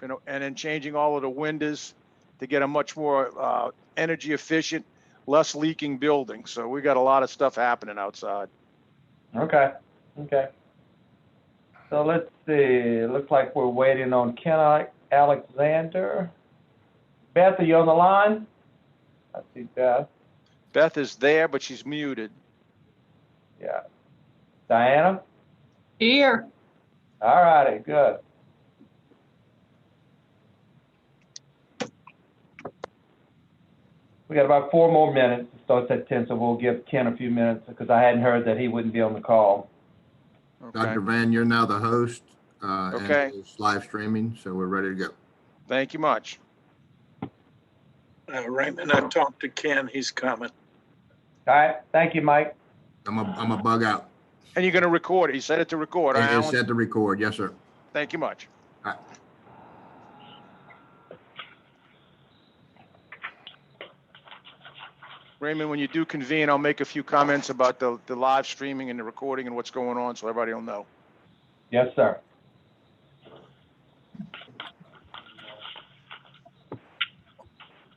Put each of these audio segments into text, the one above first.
you know, and then changing all of the windows to get a much more energy efficient, less leaking building. So we got a lot of stuff happening outside. Okay. Okay. So let's see. It looks like we're waiting on Ken Alexander. Beth, are you on the line? I see Beth. Beth is there, but she's muted. Yeah. Diana? Here. All righty, good. We got about 4 more minutes. It starts at 10, so we'll give Ken a few minutes because I hadn't heard that he wouldn't be on the call. Okay. Dr. Van, you're now the host. Okay. And it's live streaming, so we're ready to go. Thank you much. Raymond, I talked to Ken. He's coming. All right. Thank you, Mike. I'm a bug out. And you're going to record it. You set it to record, It right, is Alan? set to record. Yes, sir. Thank you much. All right. Raymond, when you do convene, I'll make a few comments about the live streaming and the recording and what's going on so everybody will know. Yes, sir.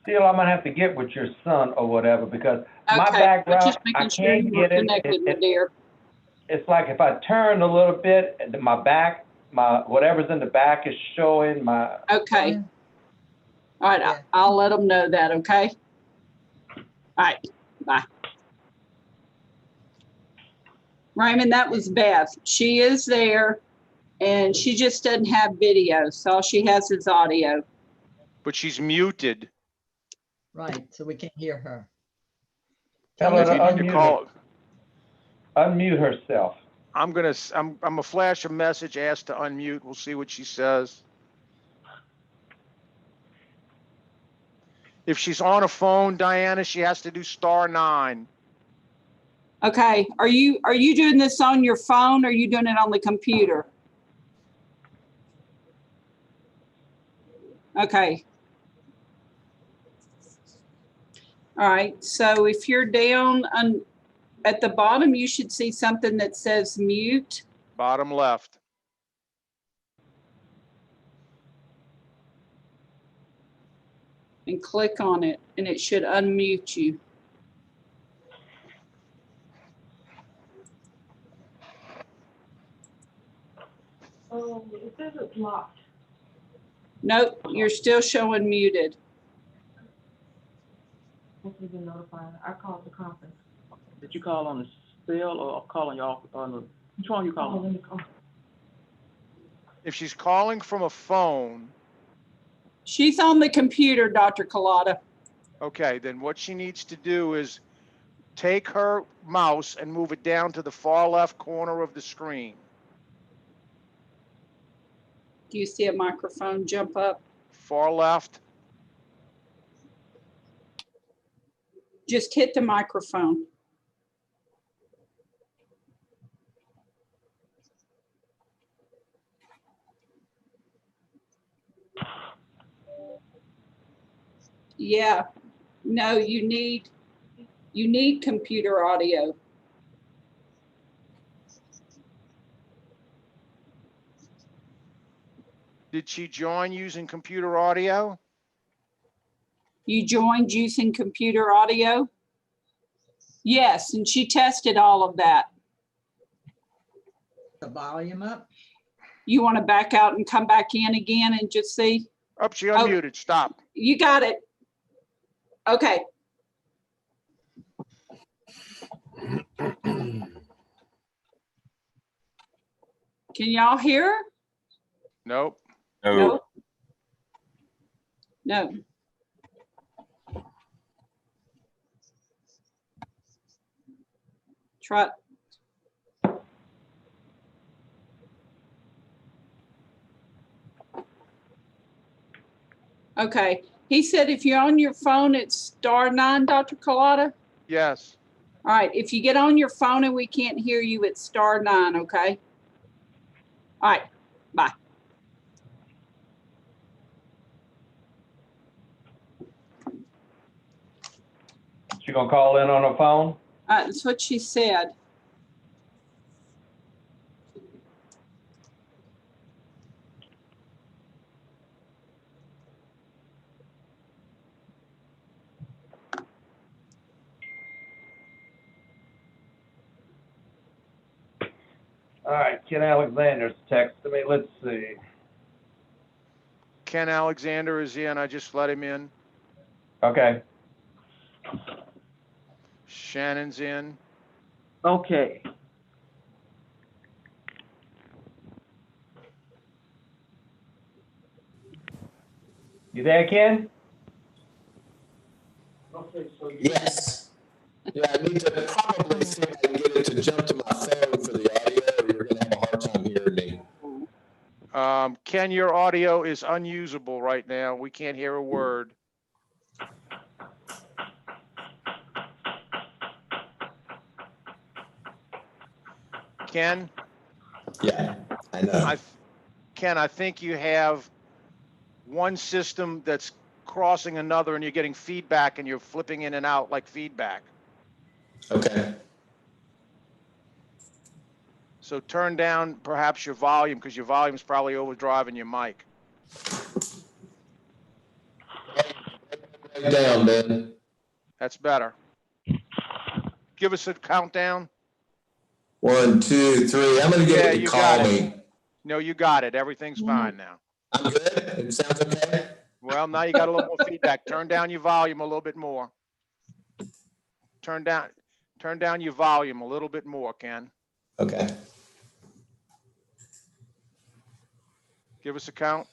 Still, I'm gonna have to get with your son or whatever because my Okay, background, just I making sure can't you're get it. connected, my dear. It's like if I turn a little bit, my back, whatever's in the back is showing my. Okay. All right, I'll let them know that, okay? All right, bye. Raymond, that was Beth. She is there, and she just doesn't have video, so all she has is audio. But she's muted. Right, so we can't hear her. Tell her If to you need to call, unmute herself. I'm gonna flash a message, ask to unmute. We'll see what she says. If she's on a phone, Diana, she has to do *9. Okay, are you doing this on your phone or are you doing it on the computer? Okay. All right, so if you're down at the bottom, you should see something that says mute. Bottom left. And click on it, and it should unmute you. Oh, it says it's locked. Nope, you're still showing muted. Hopefully been notified. I called the conference. Did you call on the cell or call on your on the? Which one you Oh, calling? let me call. If she's calling from a phone, She's on the computer, Dr. Collada. okay, then what she needs to do is take her mouse and move it down to the far left corner of the screen. Do you see a microphone jump up? Far left. Just hit the microphone. Yeah, no, you need computer audio. Did she join using computer audio? You joined using computer audio? Yes, and she tested all of that. The volume up? You want to back out and come back in again and just see? Oh, she unmuted. Stop. You got it. Okay. Can y'all hear her? Nope. No. No. Try. Okay. He said if you're on your phone, it's *9, Dr. Collada. Yes. All right. If you get on your phone and we can't hear you, it's *9, okay? All right. Bye. She gonna call in on her phone? That's what she said. All right, Ken Alexander's texting me. Let's see. Ken Alexander is in. I just let him in. Okay. Shannon's in. Okay. You there, Ken? Yes. Yeah, I need to probably see if I can get it to jump to my phone for the audio, or you're gonna have a hard time hearing me. Ken, your audio is unusable right now. We can't hear a word. Ken, Yeah, I know. Ken, I think you have one system that's crossing another and you're getting feedback and you're flipping in and out like feedback. Okay. So turn down perhaps your volume because your volume is probably overdriving your mic. Right down, Ben. That's better. Give us a countdown. 1, 2, 3. I'm gonna get it to you call got it. me. No, you got it. Everything's fine now. I'm good? It sounds okay? Well, now you got a little more feedback. Turn down your volume a little bit more. Turn down your volume a little bit more, Ken. Okay. Give us a count.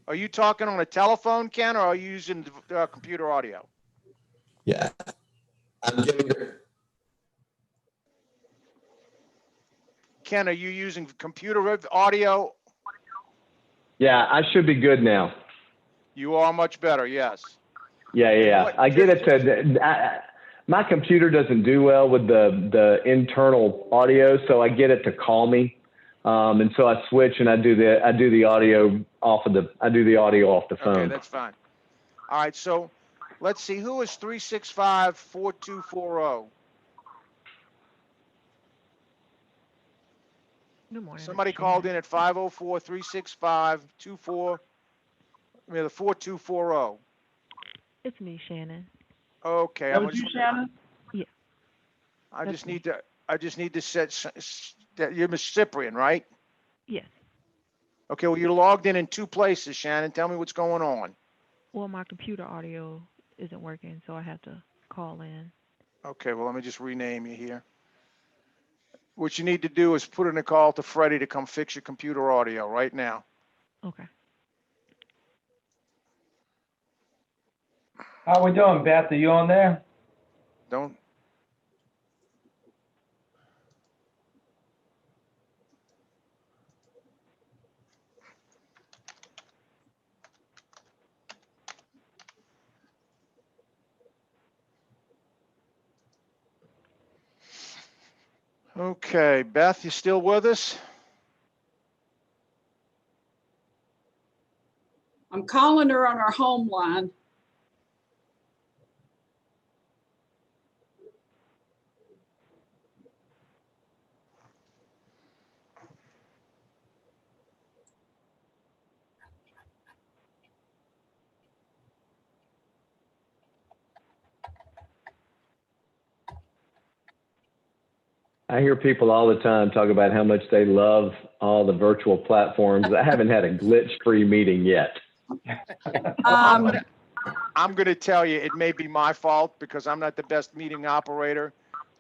Are you talking on a telephone, Ken, or are you using computer audio? Yeah. I'm giving her. Ken, are you using computer audio? Yeah, I should be good now. You are much better, yes. Yeah. I get it to, my computer doesn't do well with the internal audio, so I get it to call me. And so I switch and I do the audio off the phone. Okay, that's fine. All right, so let's see, who is 365-4240? Good morning. Somebody called in at 504-365-24, the 4240. It's me, Shannon. Okay. That was you, Shannon? Yeah. I That's just me. need to set that you're Miss Cyprian, right? Yes. Okay, well, you're logged in two places, Shannon. Tell me what's going on. Well, my computer audio isn't working, so I have to call in. Okay, well, let me just rename you here. What you need to do is put in a call to Freddie to come fix your computer audio right now. Okay. How we doing, Beth? Are you on there? Don't. Okay, Beth, you still with us? I'm calling her on her home line. I hear people all the time talk about how much they love all the virtual platforms. I haven't had a glitch-free meeting yet. I'm going to tell you, it may be my fault because I'm not the best meeting operator.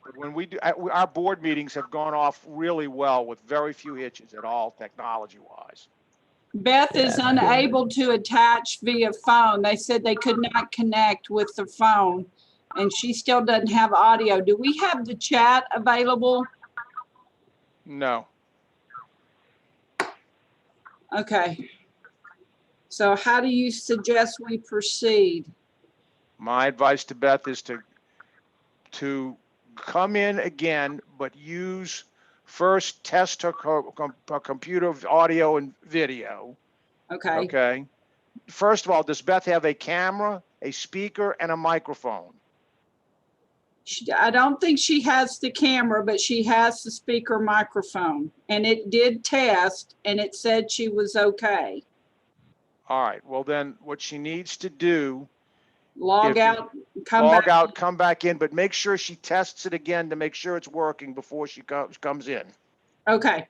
But when we do, our board meetings have gone off really well with very few hitches at all, technology-wise. Beth is unable to attach via phone. They said they could not connect with the phone, and she still doesn't have audio. Do we have the chat available? No. Okay. So how do you suggest we proceed? My advice to Beth is to come in again, but first test her computer audio and video. Okay. Okay. First of all, does Beth have a camera, a speaker, and a microphone? I don't think she has the camera, but she has the speaker microphone, and it did test and it said she was okay. All right, well then, what she needs to do, Log If- out, come log back. out, come back in, but make sure she tests it again to make sure it's working before she comes in. Okay.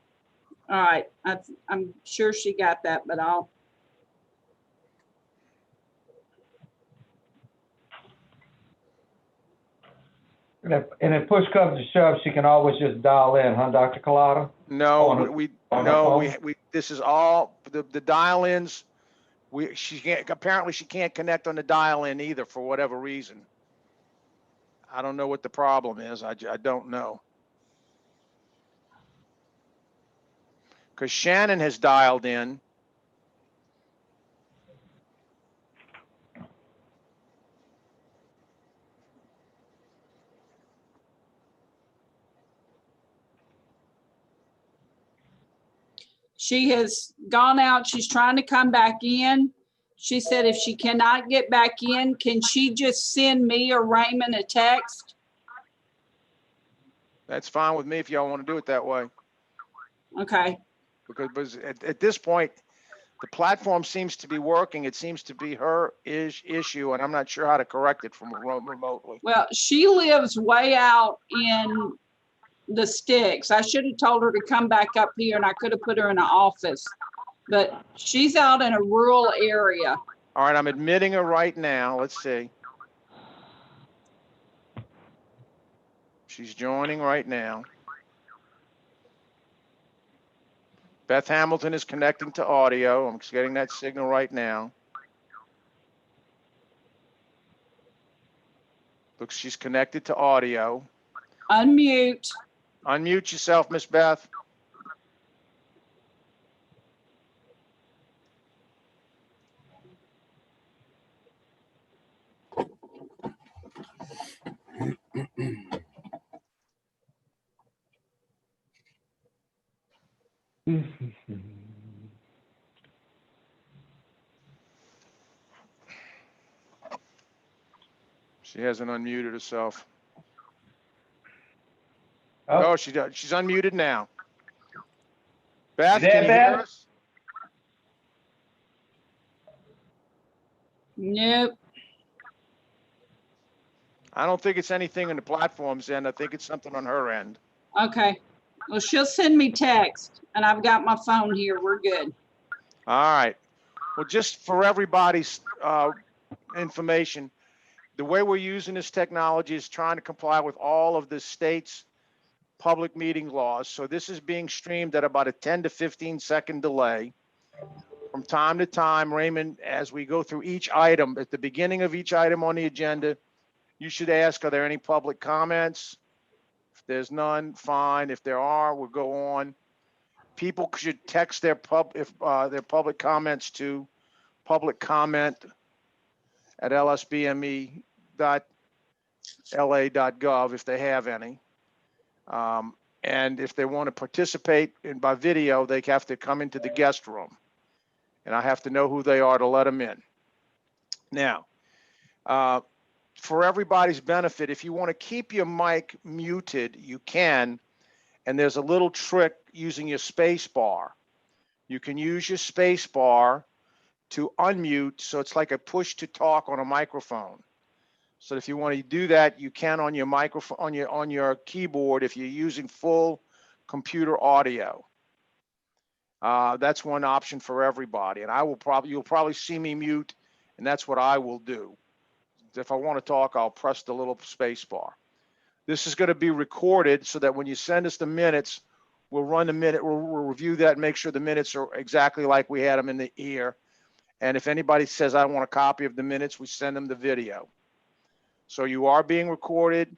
All right. I'm sure she got that, but I'll, And if push comes to shove, she can always just dial in, huh, Dr. Collada? No, On her- we, on her no, phone? we, this is all, the dial-ins, she can't, apparently she can't connect on the dial-in either for whatever reason. I don't know what the problem is. I don't know. Because Shannon has dialed in. she has gone out. She's trying to come back in. She said if she cannot get back in, can she just send me or Raymond a text? That's fine with me if y'all want to do it that way. Okay. Because at this point, the platform seems to be working. It seems to be her issue, and I'm not sure how to correct it from remotely. Well, she lives way out in the sticks. I should have told her to come back up here and I could have put her in an office, but she's out in a rural area. All right, I'm admitting her right now. Let's see. She's joining right now. Beth Hamilton is connecting to audio. I'm just getting that signal right now. Looks she's connected to audio. Unmute. Unmute yourself, Miss Beth. She hasn't unmuted herself. Oh, she does. She's unmuted now. Beth, You there, can you hear Beth? us? Nope. I don't think it's anything on the platform's end. I think it's something on her end. Okay. Well, she'll send me text and I've got my phone here. We're good. All right. Well, just for everybody's information, the way we're using this technology is trying to comply with all of the state's public meeting laws. So this is being streamed at about a 10 to 15 second delay. From time to time, Raymond, as we go through each item, at the beginning of each item on the agenda, you should ask, are there any public comments? If there's none, fine. If there are, we'll go on. People should text their public comments to public comment at lsbme.la.gov if they have any. And if they want to participate by video, they have to come into the guest room. And I have to know who they are to let them in. Now, for everybody's benefit, if you want to keep your mic muted, you can. And there's a little trick using your space bar. You can use your space bar to unmute, so it's like a push to talk on a microphone. So if you want to do that, you can on your microphone, on your keyboard if you're using full computer audio. That's one option for everybody. And you'll probably see me mute, and that's what I will do. If I want to talk, I'll press the little space bar. This is going to be recorded so that when you send us the minutes, we'll run the minute, we'll review that and make sure the minutes are exactly like we had them in the ear. And if anybody says, I want a copy of the minutes, we send them the video. So you are being recorded,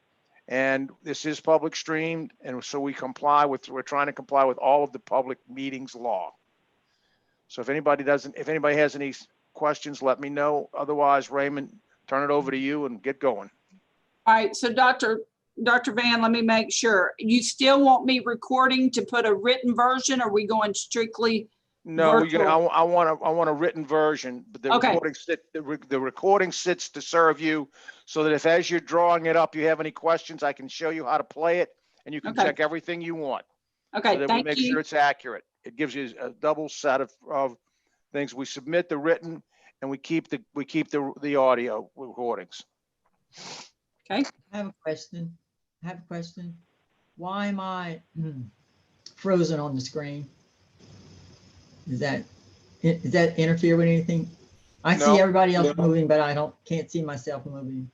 and this is public streamed. And so we're trying to comply with all of the public meetings law. So if anybody has any questions, let me know. Otherwise, Raymond, turn it over to you and get going. All right. So Dr. Van, let me make sure. You still want me recording to put a written version? Or are we going strictly No, virtual? I want a written version, but the Okay. recording sits to serve you so that if as you're drawing it up, you have any questions, I can show you how to play it and you can Okay. check everything you want. Okay, So that we thank make sure you. it's accurate. It gives you a double set of things. We submit the written and we keep the audio recordings. Okay. I have a question. Why am I frozen on the screen? Does that interfere with anything? I No. see everybody else moving, but I can't see myself moving.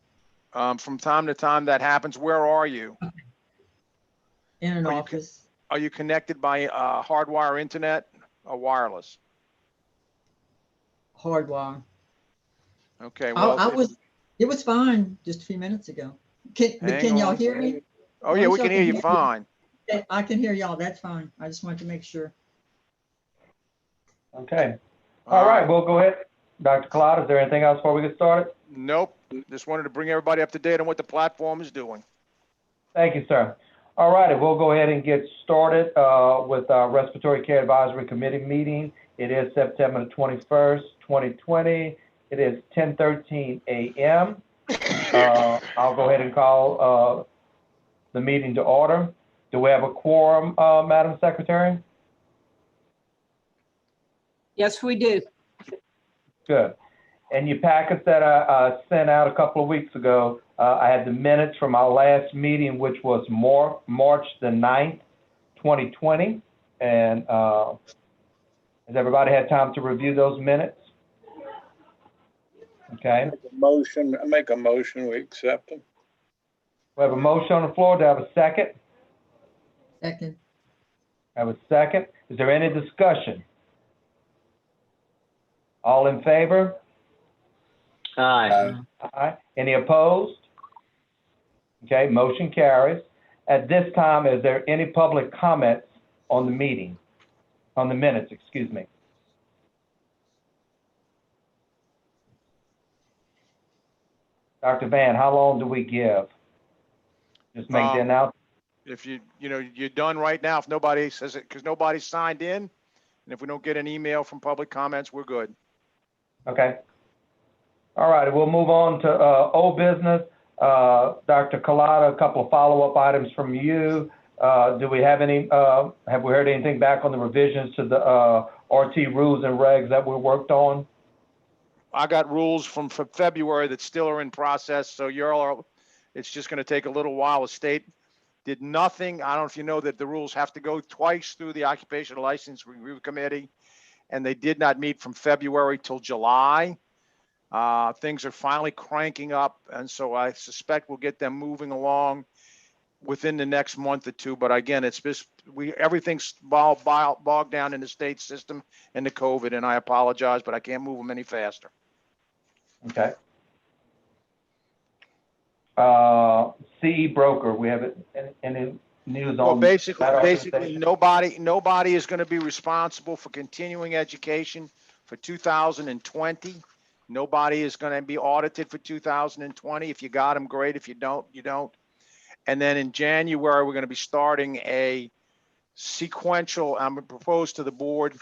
From time to time that happens. Where are you? In an Are you office, Are you connected by hardwire internet or wireless? hardwire. Okay, well, It was fine just a few minutes ago. Can y'all hear me? Oh yeah, we can hear you fine. I can hear y'all. That's fine. I just wanted to make sure. Okay. All right, we'll go ahead. Dr. Collada, is there anything else before we get started? Nope. Just wanted to bring everybody up to date on what the platform is doing. Thank you, sir. All righty, we'll go ahead and get started with our Respiratory Care Advisory Committee meeting. It is September the 21st, 2020. It is 10:13 a.m. I'll go ahead and call the meeting to order. Do we have a quorum, Madam Secretary? Yes, we do. Good. In your packets that I sent out a couple of weeks ago, I had the minutes from our last meeting, which was March the 9th, 2020. And has everybody had time to review those minutes? Okay. I make a motion, we accept them. We have a motion on the floor. Do I have a second? Second. I have a second. Is there any discussion? All in favor? Aye. Aye. Any opposed? Okay, motion carries. At this time, is there any public comments on the meeting, on the minutes, excuse me? Dr. Van, how long do we give? Just make the announcement. If you're done right now, if nobody says it, because nobody signed in, and if we don't get an email from public comments, we're good. Okay. All right, we'll move on to old business. Dr. Collada, a couple of follow-up items from you. Do we have any, have we heard anything back on the revisions to the RT rules and regs that we worked on? I got rules from February that still are in process, so it's just going to take a little while. The state did nothing. I don't know if you know that the rules have to go twice through the Occupational License Review Committee, and they did not meet from February till July. Things are finally cranking up, and so I suspect we'll get them moving along within the next month or two. But again, it's just everything's bogged down in the state system and the COVID, and I apologize, but I can't move them any faster. Okay. CE broker, we have any news on? Well, basically, nobody is going to be responsible for continuing education for 2020. Nobody is going to be audited for 2020. If you got them, great. If you don't, you don't. And then in January, we're going to be starting a sequential, I'm going to propose to the board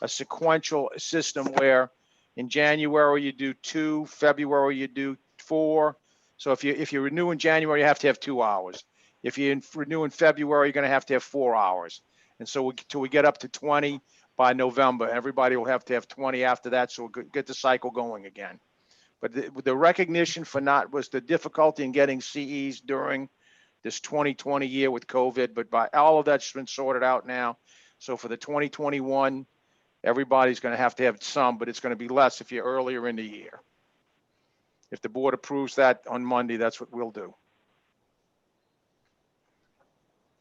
a sequential system where in January you do 2, February you do 4. So if you renew in January, you have to have 2 hours. If you renew in February, you're going to have 4 hours. And so till we get up to 20 by November, everybody will have to have 20 after that. So we'll get the cycle going again. But the recognition was the difficulty in getting CEs during this 2020 year with COVID, but by all of that's been sorted out now. So for the 2021, everybody's going to have some, but it's going to be less if you're earlier in the year. If the board approves that on Monday, that's what we'll do.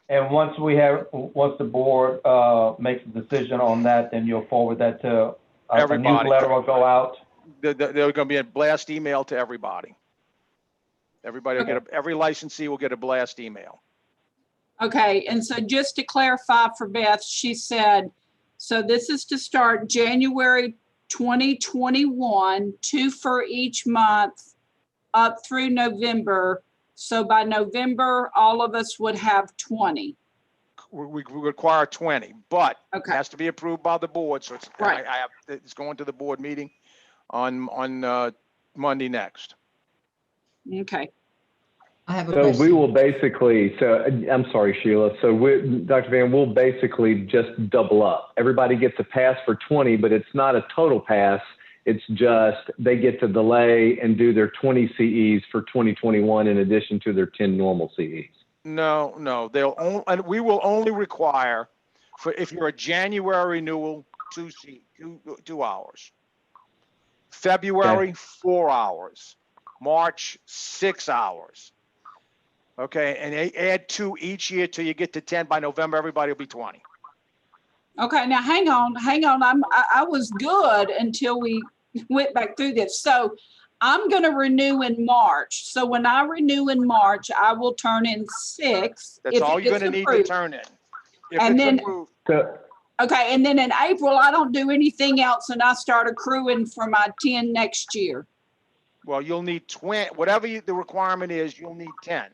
And once the board makes a decision on that, then you'll forward that to a newsletter will go out. There's going to be a blast email to everybody. Everybody will get every licensee will get a blast email. Okay, and so just to clarify for Beth, she said, so this is to start January 2021, 2 for each month up through November. So by November, all of us would have 20. We require 20, but it Okay. has to be approved by the board. So it's Right. It's going to the board meeting on Monday next. Okay. I have a So question. we will basically, so I'm sorry, Sheila. So Dr. Van, we'll basically just double up. Everybody gets a pass for 20, but it's not a total pass. It's just they get to delay and do their 20 CEs for 2021 in addition to their 10 normal CEs. No, they'll only, and we will only require for, if you're a January renewal, 2 hours. February, 4 hours. March, 6 hours. Okay, and add 2 each year till you get to 10. By November, everybody will be 20. Okay, now hang on. I was good until we went back through this. So I'm going to renew in March. So when I renew in March, I will turn in 6. That's if all it you're gets gonna need to approved. turn in. If And it's then- approved. So, Okay, and then in April, I don't do anything else and I start accruing for my 10 next year. Well, you'll need 20, whatever the requirement is, you'll need 10.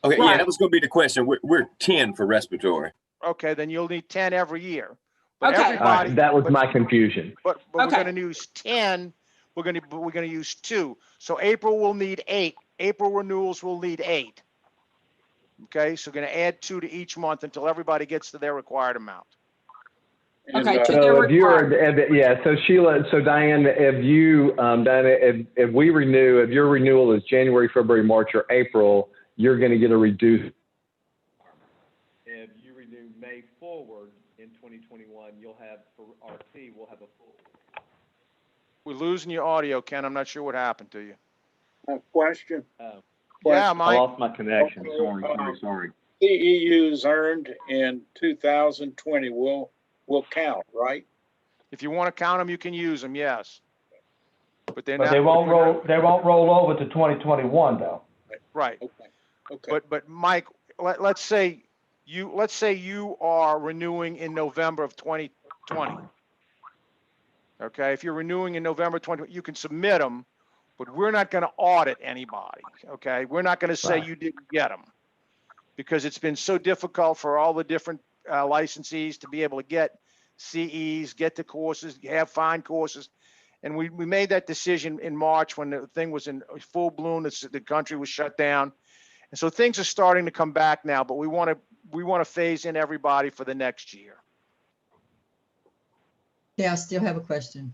Okay, yeah, Right. that was gonna be the question. We're 10 for respiratory. Okay, then you'll need 10 every year. But Okay. everybody, that was but- my confusion. But Okay. we're gonna use 10, we're gonna use 2. So April will need 8. April renewals will need 8. Okay, so we're gonna add 2 to each month until everybody gets to their required amount. Okay, And, to So their if you're, requirement. yeah, so Sheila, so Diane, if you, Diana, if we renew, if your renewal is January, February, March, or April, you're going to get a reduced. If you renew May forward in 2021, you'll have, for RT, we'll have a full. We're losing your audio, Ken. I'm not sure what happened to you. a question. Yeah, Question. Mike. my connection. Sorry. CEUs earned in 2020 will count, right? If you want to count them, you can use them, yes. But they're But not. they won't roll over to 2021 though. Right. Okay. But Mike, let's say you are renewing in November of 2020. Okay, if you're renewing in November 20, you can submit them, but we're not going to audit anybody. Okay, we're not going to say Right. you didn't get them because it's been so difficult for all the different licensees to be able to get CEs, get the courses, have fine courses. And we made that decision in March when the thing was in full bloom, the country was shut down. And so things are starting to come back now, but we want to phase in everybody for the next year. Yeah, I still have a question.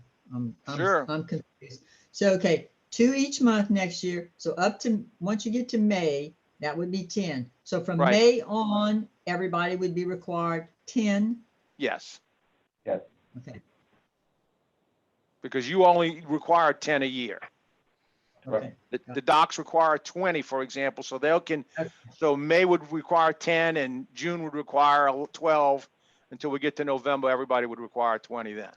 Sure. I'm confused. So, okay, 2 each month next year. So up to, once you get to May, that would be 10. So from Right. May on, everybody would be required 10. Yes, Okay, because you only require 10 a year. okay. The docs require 20, for example, so Okay. so May would require 10 and June would require 12. Until we get to November, everybody would require 20 then.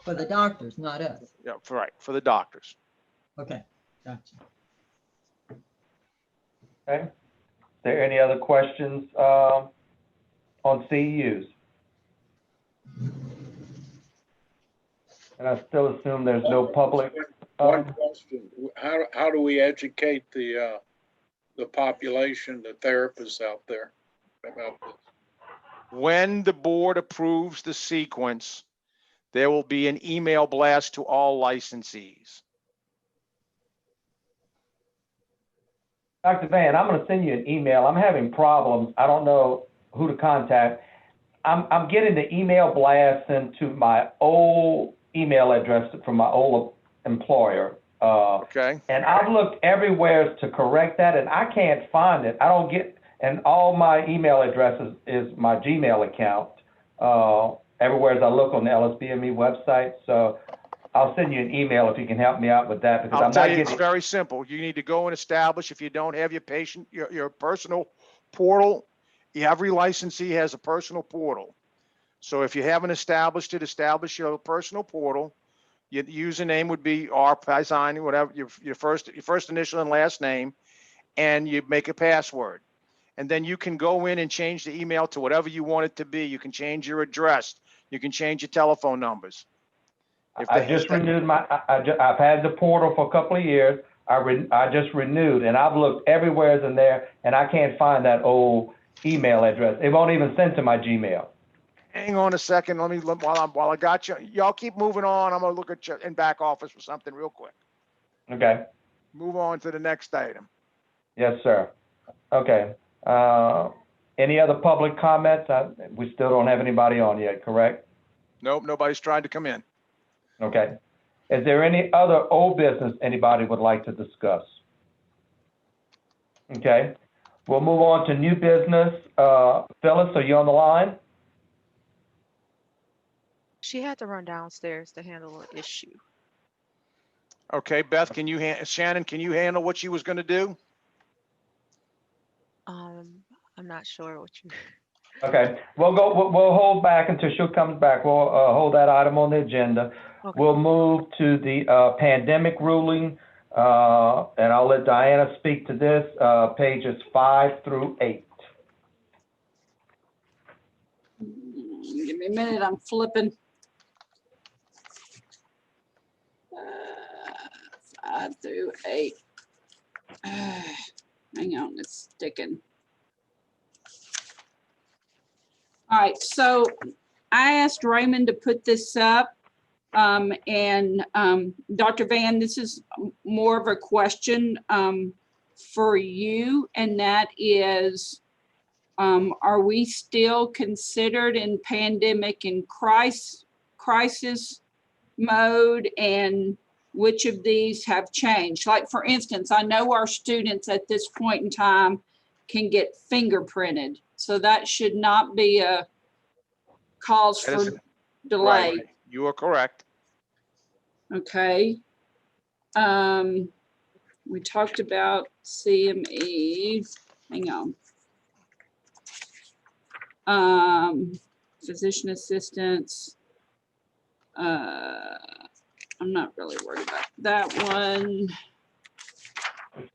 For the doctors, not us. Yeah, for the doctors. Okay, gotcha. Okay. There any other questions on CEUs? And I still assume there's no public. One question, how do we educate the population, the therapists out there about this? When the board approves the sequence, there will be an email blast to all licensees. Dr. Van, I'm going to send you an email. I'm having problems. I don't know who to contact. I'm getting the email blast into my old email address from my old employer. Okay. And I've looked everywhere to correct that, and I can't find it. I don't get, and all my email addresses is my Gmail account. Everywhere as I look on the LSBME website. So I'll send you an email if you can help me out with that, because I'll I'm tell not you, getting. it's very simple. You need to go and establish, if you don't have your personal portal, every licensee has a personal portal. So if you haven't established it, establish your personal portal. Your username would be R-Paisan, whatever, your first initial and last name, and you make a password. And then you can go in and change the email to whatever you want it to be. You can change your address. You can change your telephone numbers. I just renewed I've had the portal for a couple of years. I just renewed, and I've looked everywhere in there, and I can't find that old email address. It won't even send to my Gmail. Hang on a second. While I got you, y'all keep moving on. I'm gonna look at you in back office for something real quick. Okay. Move on to the next item. Yes, sir. Okay. Any other public comments? We still don't have anybody on yet, correct? Nope, nobody's tried to come in. Okay. Is there any other old business anybody would like to discuss? Okay. We'll move on to new business. Phyllis, are you on the line? She had to run downstairs to handle an issue. Okay, Beth, Shannon, can you handle what she was gonna do? I'm not sure what you. Okay. We'll hold back until she comes back. We'll hold that item on the agenda. Okay. We'll move to the pandemic ruling, and I'll let Diana speak to this, pages 5 through 8. Give me a minute, I'm flipping. 5 through 8. Hang on, it's sticking. All right, so I asked Raymond to put this up. And Dr. Van, this is more of a question for you, and that is, are we still considered in pandemic and crisis mode, and which of these have changed? Like, for instance, I know our students at this point in time can get fingerprinted, so that should not be a cause That for is- delay. Right, you are correct. Okay. We talked about CME. Hang on. Physician assistants. I'm not really worried about that one.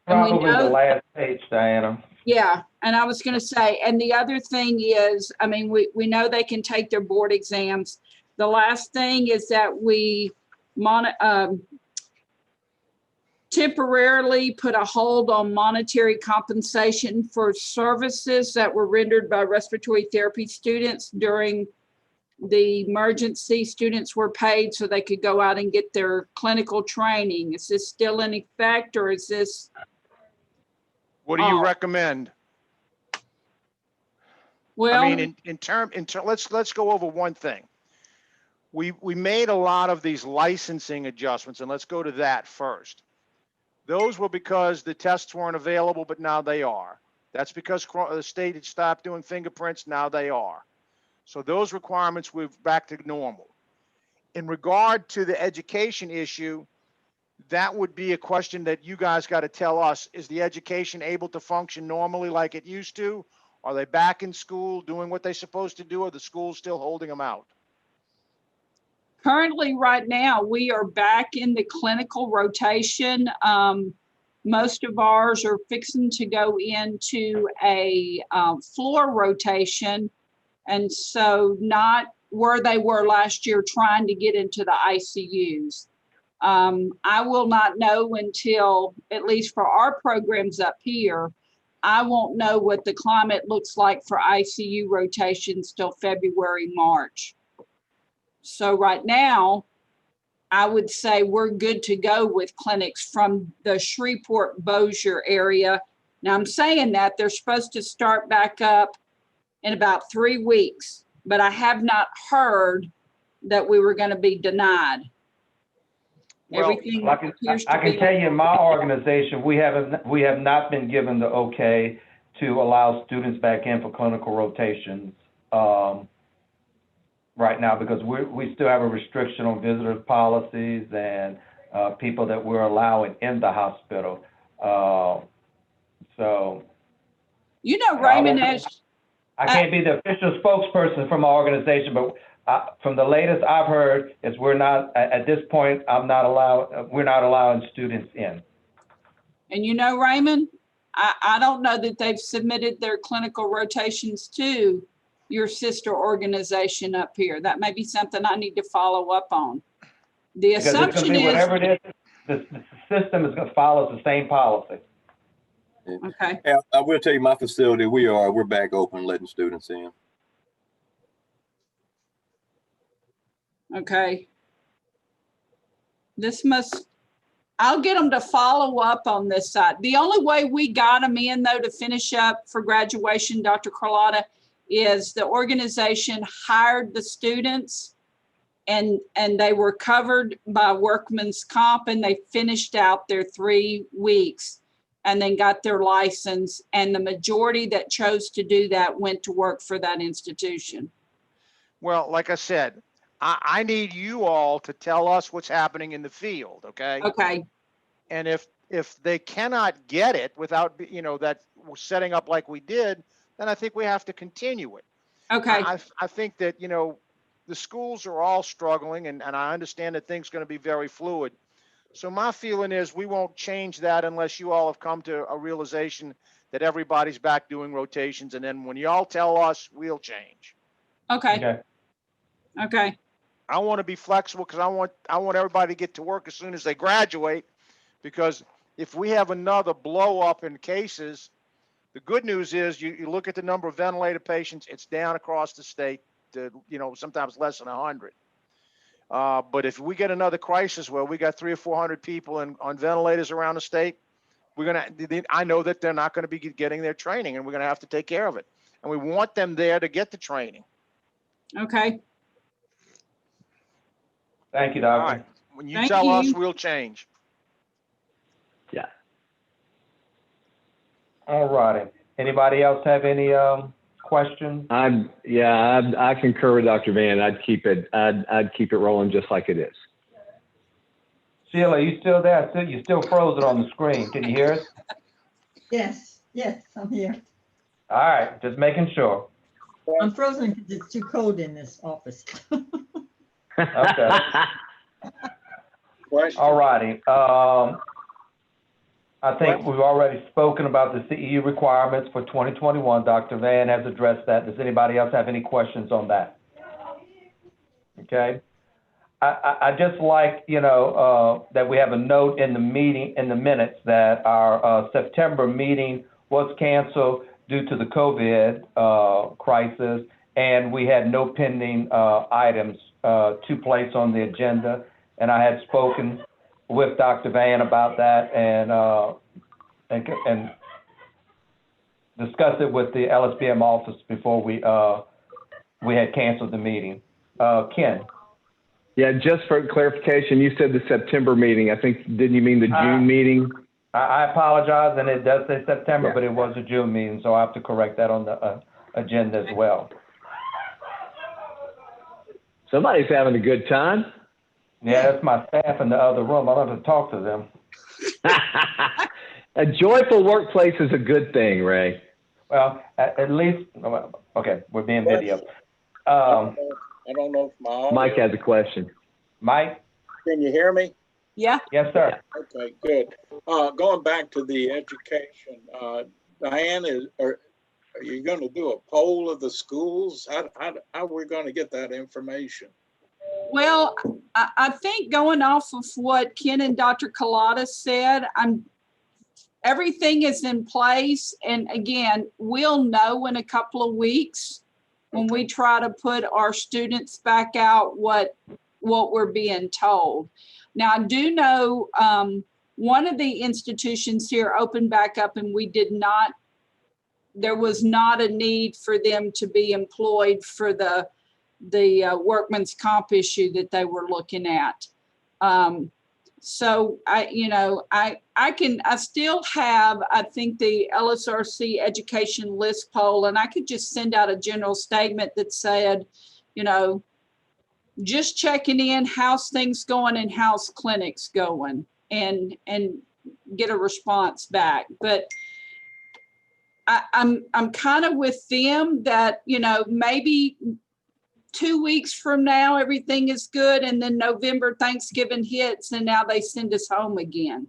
Probably the last page, Diana. Yeah, and I was going to say, and the other thing is, I mean, we know they can take their board exams. The last thing is that we temporarily put a hold on monetary compensation for services that were rendered by respiratory therapy students during the emergency. Students were paid so they could go out and get their clinical training. Is this still in effect, or is this? What do you recommend? Well, I mean, let's go over one thing. We made a lot of these licensing adjustments, and let's go to that first. Those were because the tests weren't available, but now they are. That's because the state had stopped doing fingerprints, now they are. So those requirements were back to normal. In regard to the education issue, that would be a question that you guys got to tell us. Is the education able to function normally like it used to? Are they back in school doing what they're supposed to do, or the school's still holding them out? currently, right now, we are back in the clinical rotation. Most of ours are fixing to go into a floor rotation. And so not where they were last year trying to get into the ICUs. I will not know until, at least for our programs up here, I won't know what the climate looks like for ICU rotations till February, March. So right now, I would say we're good to go with clinics from the Shreveport-Bossier area. Now I'm saying that they're supposed to start back up in about 3 weeks, but I have not heard that we were going to be denied. Well, Everything I appears to can be. tell you in my organization, we have not been given the okay to allow students back in for clinical rotations right now, because we still have a restriction on visitors policies and people that we're allowing in the hospital. So. You know, Raymond, I can't be the official spokesperson from my organization, but from the latest I've heard is we're not, at this point, we're not allowing students in. and you know, Raymond, I don't know that they've submitted their clinical rotations to your sister organization up here. That may be something I need to follow up on. The assumption is. Whatever it is, the system is going to follow the same policy. Okay. Yeah, I will tell you, my facility, we're back open, letting students in. Okay. This must I'll get them to follow up on this side. The only way we got them in though to finish up for graduation, Dr. Carlotta, is the organization hired the students and they were covered by workman's comp and they finished out their 3 weeks and then got their license. And the majority that chose to do that went to work for that institution. Well, like I said, I need you all to tell us what's happening in the field, okay? Okay, And if they cannot get it without, that we're setting up like we did, then I think we have to continue it. okay, I think that, the schools are all struggling and I understand that things are going to be very fluid. So my feeling is we won't change that unless you all have come to a realization that everybody's back doing rotations. And then when y'all tell us, we'll change. okay, okay. I want to be flexible because I want everybody to get to work as soon as they graduate, because if we have another blow up in cases, the good news is you look at the number of ventilated patients, it's down across the state to, sometimes less than 100. But if we get another crisis where we got 300 or 400 people on ventilators around the state, I know that they're not going to be getting their training and we're going to have to take care of it. And we want them there to get the training. Okay. Thank you, All Doctor. right. When you Thank tell us, you. we'll change. Yeah. All righty. Anybody else have any questions? I concur with Dr. Van. I'd keep it rolling just like it is. Sheila, you still there? You're still frozen on the screen. Can you hear us? Yes, I'm here. All right, just making sure. I'm frozen because it's too cold in this office. Okay. Question? All righty. I think we've already spoken about the CEU requirements for 2021. Dr. Van has addressed that. Does anybody else have any questions on that? Okay. I just like, that we have a note in the meeting, in the minutes, that our September meeting was canceled due to the COVID crisis, and we had no pending items to place on the agenda. And I had spoken with Dr. Van about that and discussed it with the LSBM office before we had canceled the meeting. Ken? Yeah, just for clarification, you said the September meeting. I think, didn't you mean the June meeting? I apologize, and it does say September, Yeah. but it was a June meeting, so I have to correct that on the agenda as well. Somebody's having a good time. Yeah, that's my staff in the other room. I'll have to talk to them. A joyful workplace is a good thing, Ray. Well, at least, okay, we're being videoed. I don't know if my audio. Mike has a question. Mike? Can you hear me? Yeah. Yes, sir. Okay, good. Going back to the education, Diane, are you going to do a poll of the schools? How are we going to get that information? Well, I think going off of what Ken and Dr. Collada said, everything is in place. And again, we'll know in a couple of weeks when we try to put our students back out what we're being told. Now, I do know one of the institutions here opened back up and there was not a need for them to be employed for the workman's comp issue that they were looking at. So I still have, I think, the LSRC education list poll, and I could just send out a general statement that said, just checking in, how's things going and how's clinics going, and get a response back. But I'm kind of with them that, maybe 2 weeks from now, everything is good. And then November, Thanksgiving hits and now they send us home again.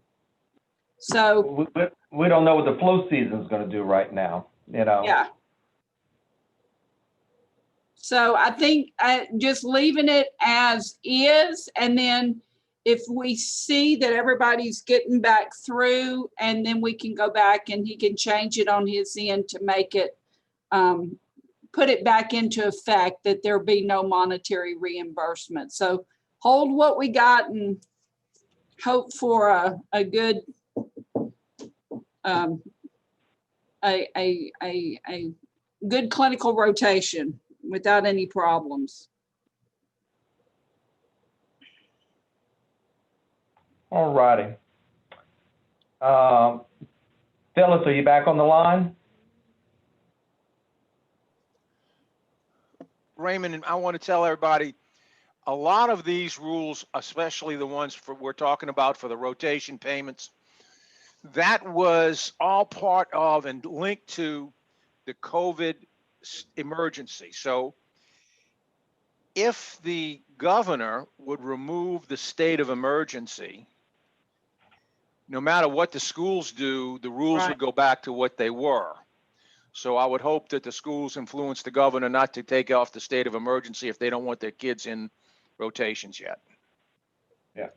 So we don't know what the flu season is going to do right now, Yeah. So I think just leaving it as is. And then if we see that everybody's getting back through, and then we can go back and he can change it on his end to make it, put it back into effect, that there be no monetary reimbursement. So hold what we got and hope for a good, a good clinical rotation without any problems. All righty. Phyllis, are you back on the line? Raymond, I want to tell everybody, a lot of these rules, especially the ones we're talking about for the rotation payments, that was all part of and linked to the COVID emergency. So if the governor would remove the state of emergency, no matter what the schools do, the rules Right. would go back to what they were. So I would hope that the schools influence the governor not to take off the state of emergency if they don't want their kids in rotations yet. Yeah.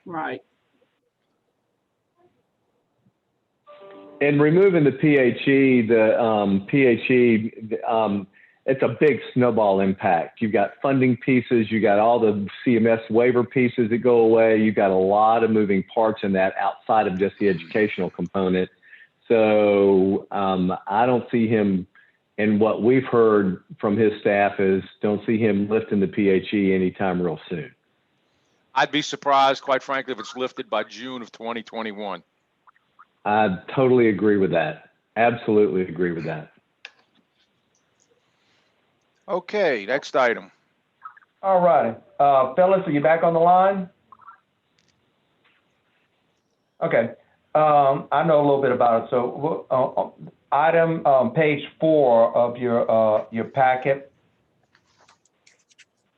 Right. And removing the PHE, it's a big snowball impact. You've got funding pieces, you got all the CMS waiver pieces that go away. You've got a lot of moving parts in that outside of just the educational component. So I don't see him, and what we've heard from his staff is don't see him lifting the PHE anytime real soon. I'd be surprised, quite frankly, if it's lifted by June of 2021. I totally agree with that. Absolutely agree with that. Okay, next item. All righty. Phyllis, are you back on the line? Okay. I know a little bit about it. So item page 4 of your packet.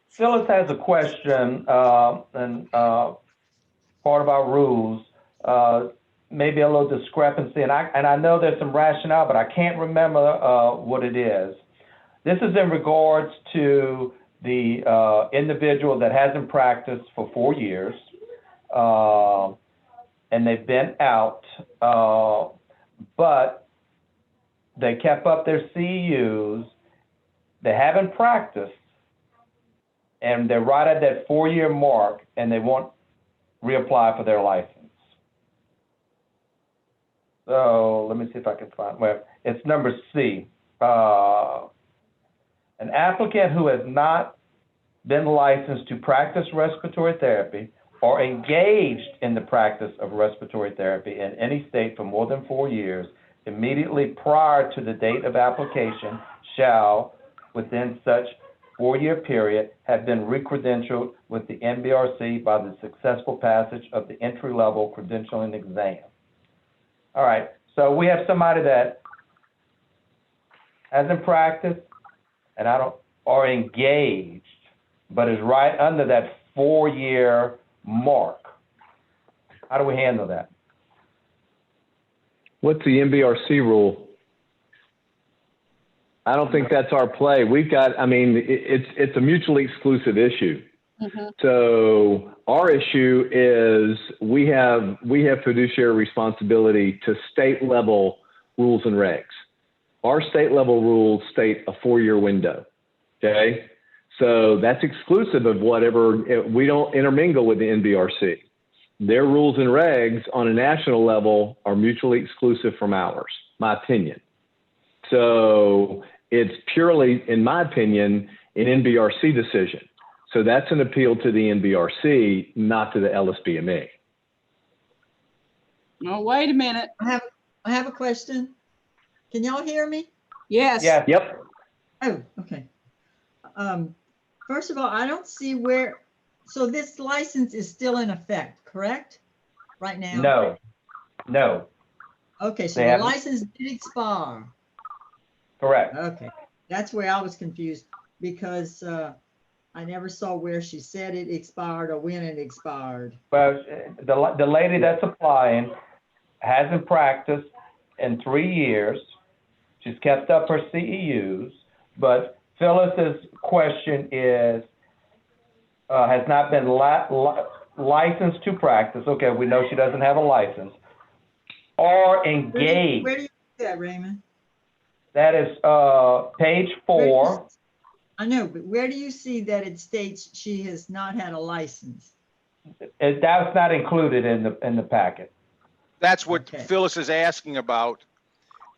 Phyllis has a question, and part of our rules, maybe a little discrepancy, and I know there's some rationale, but I can't remember what it is. This is in regards to the individual that hasn't practiced for 4 years, and they've been out, but they kept up their CEUs, they haven't practiced, and they're right at that 4-year mark, and they won't reapply for their license. So let me see if I can find, well, it's number C. An applicant who has not been licensed to practice respiratory therapy or engaged in the practice of respiratory therapy in any state for more than 4 years immediately prior to the date of application shall, within such 4-year period, have been recredentialed with the NBRC by the successful passage of the entry-level credentialing exam. All right, so we have somebody that hasn't practiced and or engaged, but is right under that 4-year mark. How do we handle that? What's the NBRC rule? I don't think that's our play. We've got, I mean, it's a mutually exclusive issue. Mm-hmm. So our issue is we have fiduciary responsibility to state level rules and regs. Our state level rules state a 4-year window. Okay. So that's exclusive of whatever, we don't intermingle with the NBRC. Their rules and regs on a national level are mutually exclusive from ours, my opinion. So it's purely, in my opinion, an NBRC decision. So that's an appeal to the NBRC, not to the LSBME. Oh, wait a minute. I have a question. Can y'all hear me? Yes. Yeah. Yep. Oh, okay. First of all, I don't see where, so this license is still in effect, correct? Right now? No. Okay, so They the haven't. license did expire. Correct. Okay, that's where I was confused because I never saw where she said it expired or when it expired. Well, the lady that's applying hasn't practiced in 3 years. She's kept up her CEUs, but Phyllis's question is, has not been licensed to practice. Okay, we know she doesn't have a license. Or engaged. Where do you see that, Raymond? That is page 4. I know, but where do you see that it states she has not had a license? That's not included in the packet. That's what Okay. Phyllis is asking about,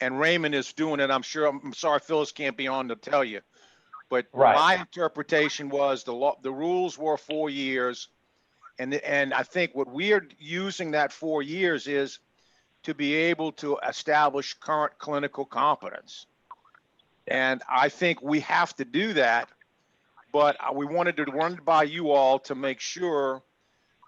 and Raymond is doing it. I'm sure, I'm sorry Phyllis can't be on to tell you. But Right. my interpretation was the rules were 4 years. And I think what we're using that 4 years is to be able to establish current clinical competence. And I think we have to do that, but we wanted to run it by you all to make sure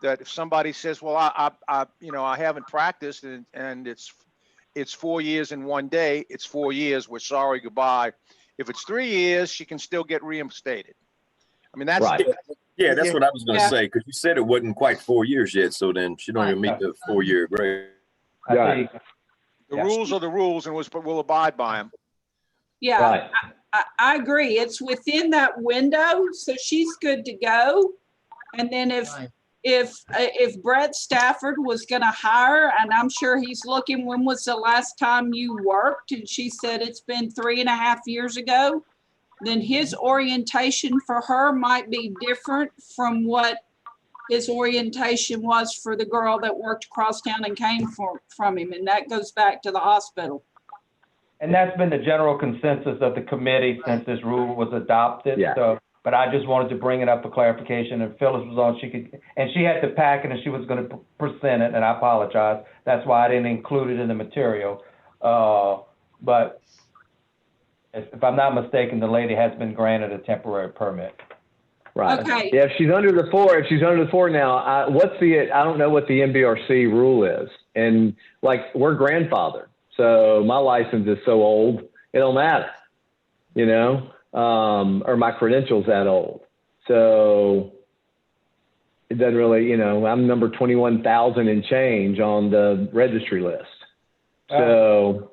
that if somebody says, well, I haven't practiced and it's 4 years in 1 day, it's 4 years, we're sorry, goodbye. If it's 3 years, she can still get reinstated. I mean, that's Right. Yeah, that's what I was gonna Yeah. say, because you said it wasn't quite 4 years yet, so then she don't even meet the 4-year grade. I Right. think, the Yeah. rules are the rules, and we'll abide by them. Yeah, Right. I agree. It's within that window, so she's good to go. And then Right. if Brett Stafford was gonna hire, and I'm sure he's looking, when was the last time you worked? And she said it's been 3.5 years ago. Then his orientation for her might be different from what his orientation was for the girl that worked across town and came from him. And that goes back to the hospital. and that's been the general consensus of the committee since this rule was adopted. Yeah. So, but I just wanted to bring it up for clarification. And Phyllis was on, she had the packet and she was going to present it, and I apologize. That's why I didn't include it in the material. But if I'm not mistaken, the lady has been granted a temporary permit. Right. Okay. Yeah, if she's under the 4 now, I don't know what the NBRC rule is. And like, we're grandfathered. So my license is so old, it don't matter, or my credential's that old. So it doesn't really, I'm number 21,000 and change on the registry list. So.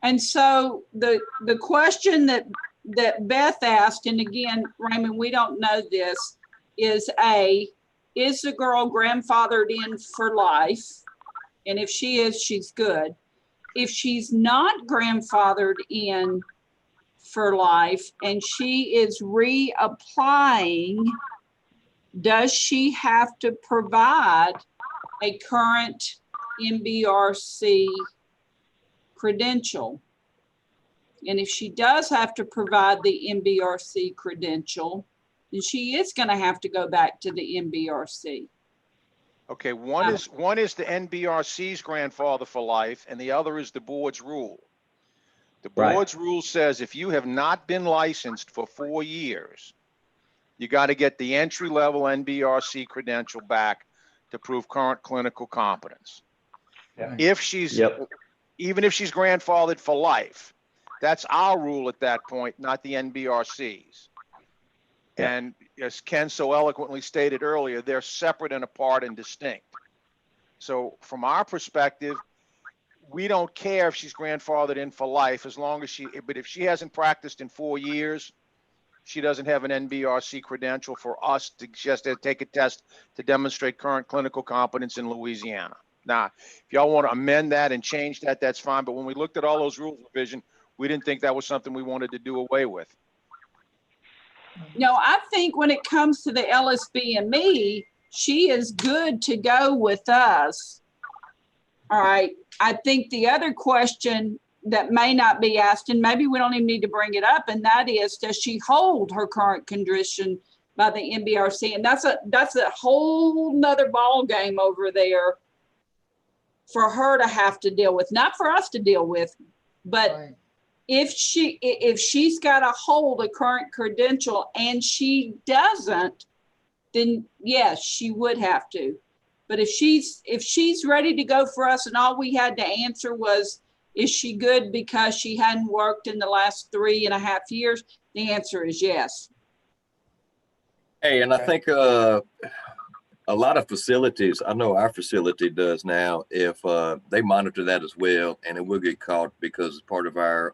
And so the question that Beth asked, and again, Raymond, we don't know this, is is the girl grandfathered in for life? And if she is, she's good. If she's not grandfathered in for life and she is reapplying, does she have to provide a current NBRC credential? And if she does have to provide the NBRC credential, then she is going to have to go back to the NBRC. Okay, one is the NBRC's grandfather for life, and the other is the board's rule. The board's rule says if you have not been licensed for 4 years, you got to get the entry-level NBRC credential back to prove current clinical competence. Yeah. If she's, Yep. even if she's grandfathered for life, that's our rule at that point, not the NBRC's. Yeah. And as Ken so eloquently stated earlier, they're separate and apart and distinct. So from our perspective, we don't care if she's grandfathered in for life, as long as but if she hasn't practiced in 4 years, she doesn't have an NBRC credential for us to just take a test to demonstrate current clinical competence in Louisiana. Now, if y'all want to amend that and change that, that's fine. But when we looked at all those rules revision, we didn't think that was something we wanted to do away with. No, I think when it comes to the LSB and me, she is good to go with us. All right. I think the other question that may not be asked, and maybe we don't even need to bring it up, and that is, does she hold her current condition by the NBRC? And that's a whole nother ball game over there for her to have to deal with, not for us to deal with, but Right. if she's got to hold a current credential and she doesn't, then yes, she would have to. But if she's ready to go for us and all we had to answer was, is she good because she hadn't worked in the last 3.5 years? The answer is yes. Hey, and I think a lot of facilities, I know our facility does now, if they monitor that as well, and it will get caught because part of our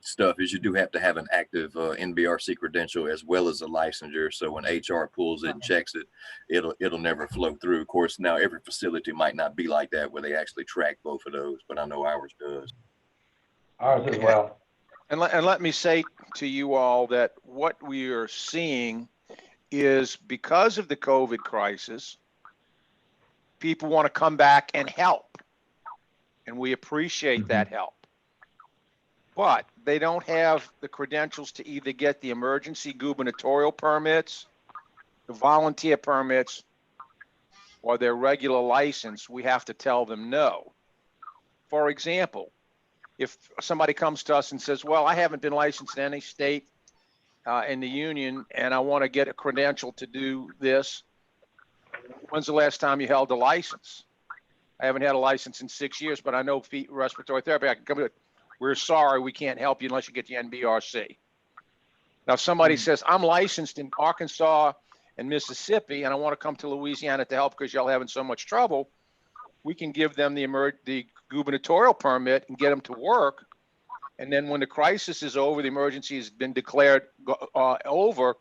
stuff is you do have to have an active NBRC credential as well as a licensure. So when HR pulls it and checks it, it'll never flow through. Of course, now every facility might not be like that where they actually track both of those, but I know ours does. Ours as well. And let me say to you all that what we are seeing is because of the COVID crisis, people want to come back and help. And we appreciate that help. But they don't have the credentials to either get the emergency gubernatorial permits, the volunteer permits, or their regular license. We have to tell them no. For example, if somebody comes to us and says, well, I haven't been licensed in any state in the union, and I want to get a credential to do this, when's the last time you held a license? I haven't had a license in 6 years, but I know respiratory therapy. I can come to it. We're sorry, we can't help you unless you get the NBRC. Now, if somebody says, I'm licensed in Arkansas and Mississippi, and I want to come to Louisiana to help because y'all having so much trouble, we can give them the gubernatorial permit and get them to work. And then when the crisis is over, the emergency has been declared over,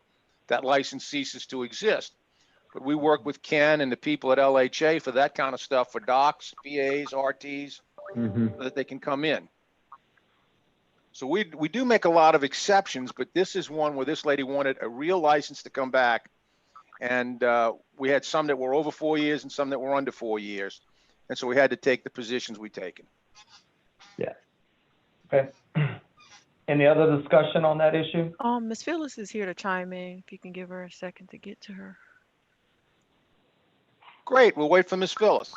that license ceases to exist. But we work with Ken and the people at LHA for that kind of stuff, for docs, PAs, RTs, so that they can come in. So we do make a lot of exceptions, but this is one where this lady wanted a real license to come back. And we had some that were over 4 years and some that were under 4 years. And so we had to take the positions we taken. Yeah. Okay. Any other discussion on that issue? Ms. Phyllis is here to chime in. If you can give her a second to get to her. Great. We'll wait for Ms. Phyllis.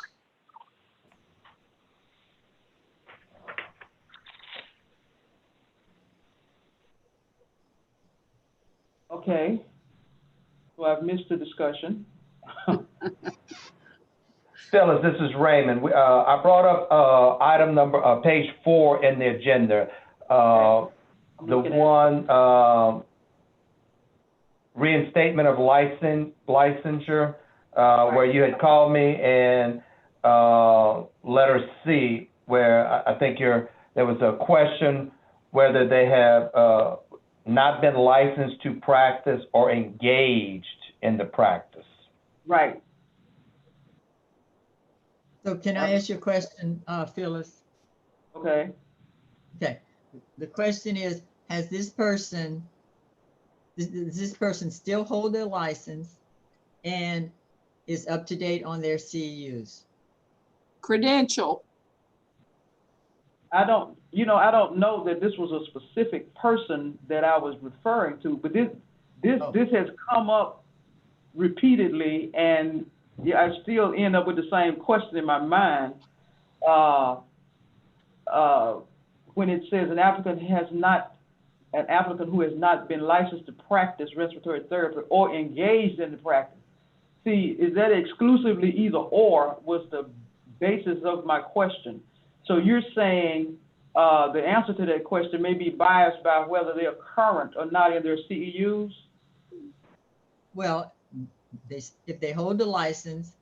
Okay. So I've missed the discussion. Phyllis, this is Raymond. I brought up item number, page 4 in the agenda. The one, reinstatement of licensure, where you had called me, and letter C, where I think there was a question whether they have not been licensed to practice or engaged in the practice. Right. So can I ask you a question, Phyllis? Okay. Okay. The question is, has this person, does this person still hold their license and is up to date on their CEUs? Credential. I don't know that this was a specific person that I was referring to, but this has come up repeatedly, and yeah, I still end up with the same question in my mind. When it says an applicant who has not been licensed to practice respiratory therapy or engaged in the practice. See, is that exclusively either or was the basis of my question. So you're saying the answer to that question may be biased by whether they are current or not in their CEUs? Well, if they hold the license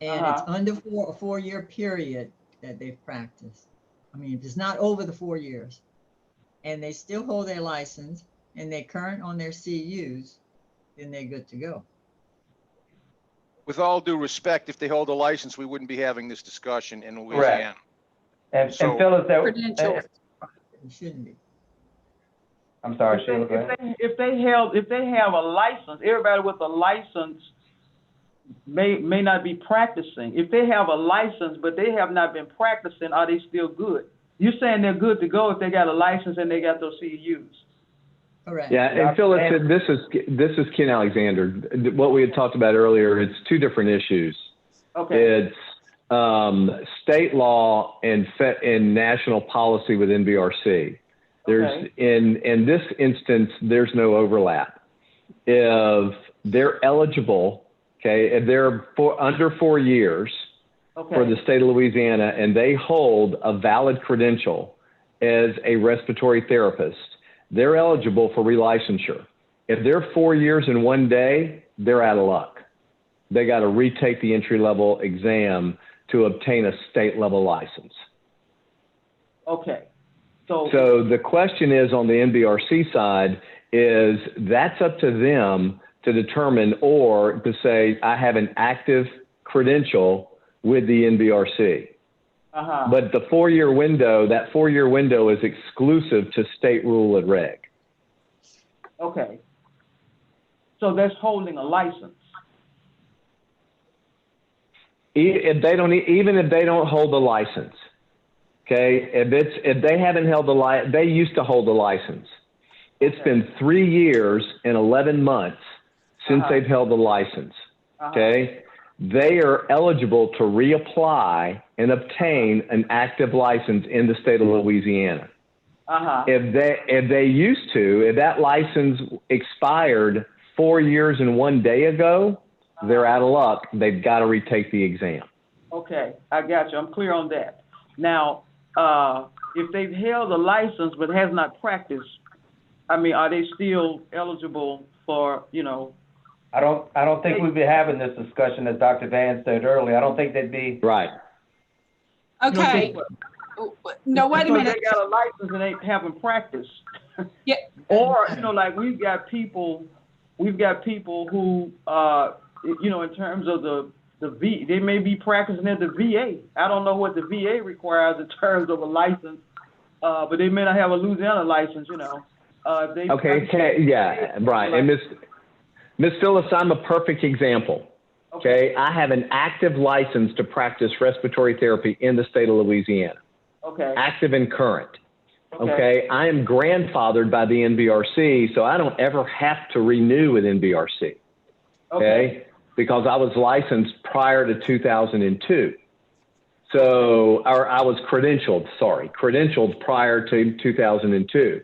and it's under a 4-year period that they've practiced. I mean, if it's not over the 4 years and they still hold their license and they're current on their CEUs, then they're good to go. With all due respect, if they hold a license, we wouldn't be having this discussion in Louisiana. And So- Phyllis, Credential. It shouldn't be. I'm sorry, Sheila, go ahead. If they have a license, everybody with a license may not be practicing. If they have a license but they have not been practicing, are they still good? You're saying they're good to go if they got a license and they got those CEUs. Correct. Yeah, and Phyllis, this is Ken Alexander. What we had talked about earlier, it's two different issues. Okay. It's state law and national policy with NBRC. There's in this instance, there's no overlap. If they're eligible, if they're under 4 years for the state of Louisiana and they hold a valid credential as a respiratory therapist, they're eligible for relicensure. If they're 4 years and 1 day, they're out of luck. They got to retake the entry-level exam to obtain a state-level license. Okay. So the question is on the NBRC side is that's up to them to determine or to say, I have an active credential with the NBRC. But the 4-year window, that 4-year window is exclusive to state rule and reg. Okay. So that's holding a license. If they don't, even if they don't hold the license, okay, if they haven't held the they used to hold the license. It's been 3 years and 11 months since they've held the license, okay? They are eligible to reapply and obtain an active license in the state of Louisiana. If they used to, if that license expired 4 years and 1 day ago, they're out of luck. They've got to retake the exam. Okay, I got you. I'm clear on that. Now, if they've held a license but has not practiced, I mean, are they still eligible for, you know? I don't think we'd be having this discussion, as Dr. Van said earlier. I don't think they'd be. Right. Okay. No, wait a minute. They got a license and they haven't practiced. Yeah. Or, you know, like we've got people who, you know, in terms of they may be practicing at the VA. I don't know what the VA requires in terms of a license, but they may not have a Louisiana license, you know. Yeah, right. And Miss Phyllis, I'm a perfect example. Okay, I have an active license to practice respiratory therapy in the state of Louisiana. Okay. Active and current. Okay, I am grandfathered by the NBRC, so I don't ever have to renew with NBRC. Okay, because I was licensed prior to 2002. So, or I was credentialed prior to 2002.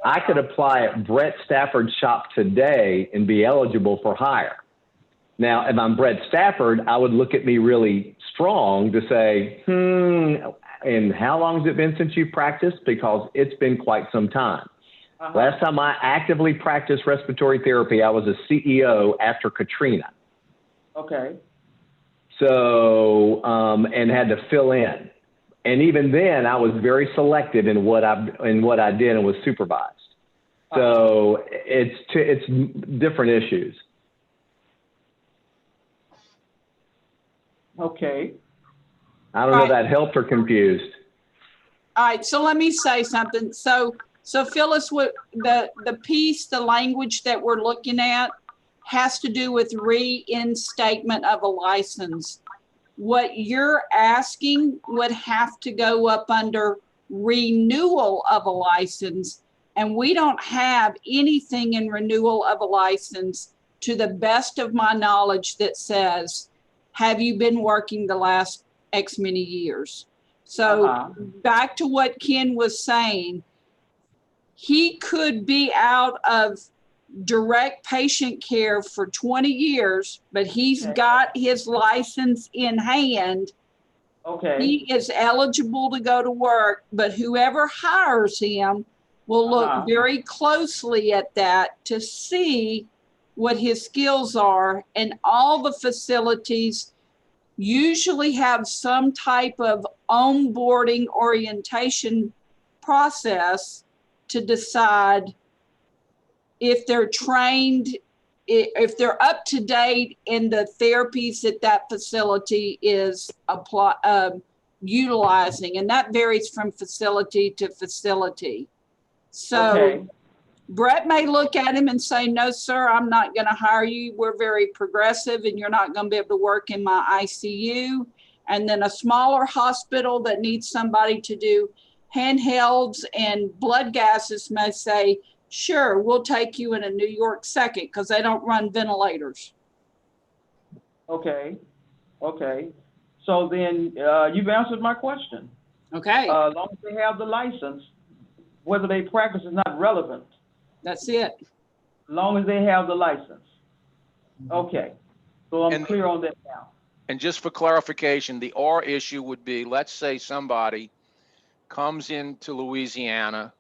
I could apply at Brett Stafford's shop today and be eligible for hire. Now, if I'm Brett Stafford, I would look at me really strong to say, and how long has it been since you practiced? Because it's been quite some time. Last time I actively practiced respiratory therapy, I was a CEO after Katrina. Okay. So, and had to fill in. And even then, I was very selective in what I did and was supervised. So it's different issues. Okay. I don't know if that helped or confused. All right, so let me say something. So Phyllis, what the piece, the language that we're looking at has to do with reinstatement of a license. What you're asking would have to go up under renewal of a license, and we don't have anything in renewal of a license, to the best of my knowledge, that says, have you been working the last X many years? So back to what Ken was saying, he could be out of direct patient care for 20 years, but he's got his license in hand. Okay. He is eligible to go to work, but whoever hires him will look very closely at that to see what his skills are. And all the facilities usually have some type of onboarding orientation process to decide if they're trained, if they're up to date in the therapies that facility is utilizing. And that varies from facility to facility. So Brett may look at him and say, no, sir, I'm not going to hire you. We're very progressive and you're not going to be able to work in my ICU. And then a smaller hospital that needs somebody to do handhelds and blood gases may say, sure, we'll take you in a New York second, because they don't run ventilators. Okay. So then you've answered my question. Okay. As long as they have the license, whether they practice is not relevant. That's it. As long as they have the license. Okay. So I'm clear on that now. And just for clarification, the R issue would be, let's say somebody comes into Louisiana,